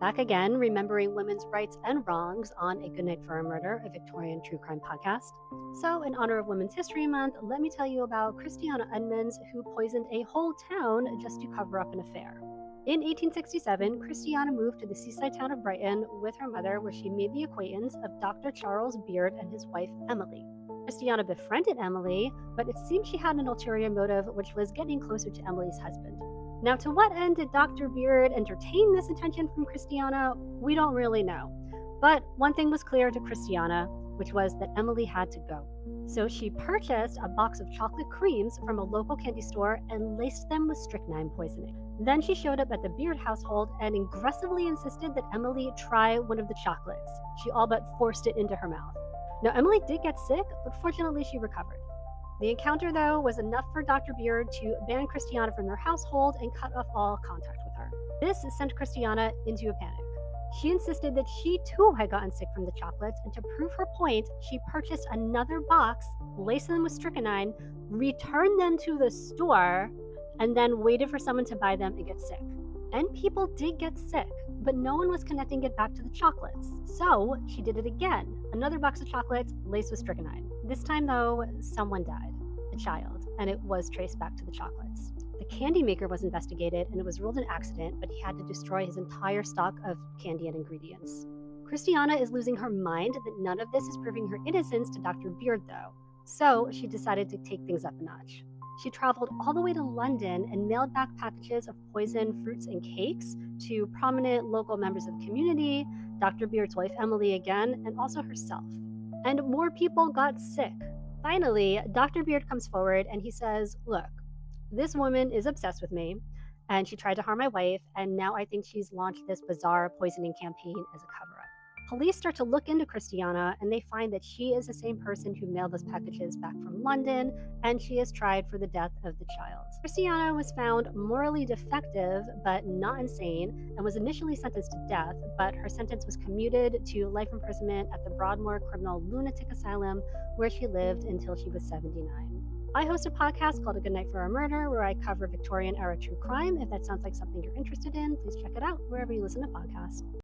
Back again, remembering women's rights and wrongs on A Good Night for a Murder, a Victorian true crime podcast. So, in honor of Women's History Month, let me tell you about Christiana Edmonds, who poisoned a whole town just to cover up an affair. In 1867, Christiana moved to the seaside town of Brighton with her mother, where she made the acquaintance of Dr. Charles Beard and his wife, Emily. Christiana befriended Emily, but it seemed she had an ulterior motive, which was getting closer to Emily's husband. Now, to what end did Dr. Beard entertain this attention from Christiana? We don't really know. But one thing was clear to Christiana, which was that Emily had to go. So she purchased a box of chocolate creams from a local candy store and laced them with strychnine poisoning. Then she showed up at the Beard household and aggressively insisted that Emily try one of the chocolates. She all but forced it into her mouth. Now, Emily did get sick, but fortunately she recovered. The encounter, though, was enough for Dr. Beard to ban Christiana from their household and cut off all contact with her. This sent Christiana into a panic. She insisted that she too had gotten sick from the chocolates, and to prove her point, she purchased another box, laced them with strychnine, returned them to the store, and then waited for someone to buy them and get sick. And people did get sick, but no one was connecting it back to the chocolates. So she did it again. Another box of chocolates laced with strychnine. This time, though, someone died, a child, and it was traced back to the chocolates. The candy maker was investigated, and it was ruled an accident, but he had to destroy his entire stock of candy and ingredients. Christiana is losing her mind that none of this is proving her innocence to Dr. Beard, though. So she decided to take things up a notch. She traveled all the way to London and mailed back packages of poisoned fruits and cakes to prominent local members of the community, Dr. Beard's wife Emily again, and also herself. And more people got sick. Finally, Dr. Beard comes forward and he says, "Look, this woman is obsessed with me, and she tried to harm my wife, and now I think she's launched this bizarre poisoning campaign as a cover-up." Police start to look into Christiana, and they find that she is the same person who mailed those packages back from London, and she is tried for the death of the child. Christiana was found morally defective, but not insane, and was initially sentenced to death, but her sentence was commuted to life imprisonment at the Broadmoor Criminal Lunatic Asylum, where she lived until she was 79. I host a podcast called A Good Night for a Murder, where I cover Victorian-era true crime. If that sounds like something you're interested in, please check it out wherever you listen to podcasts.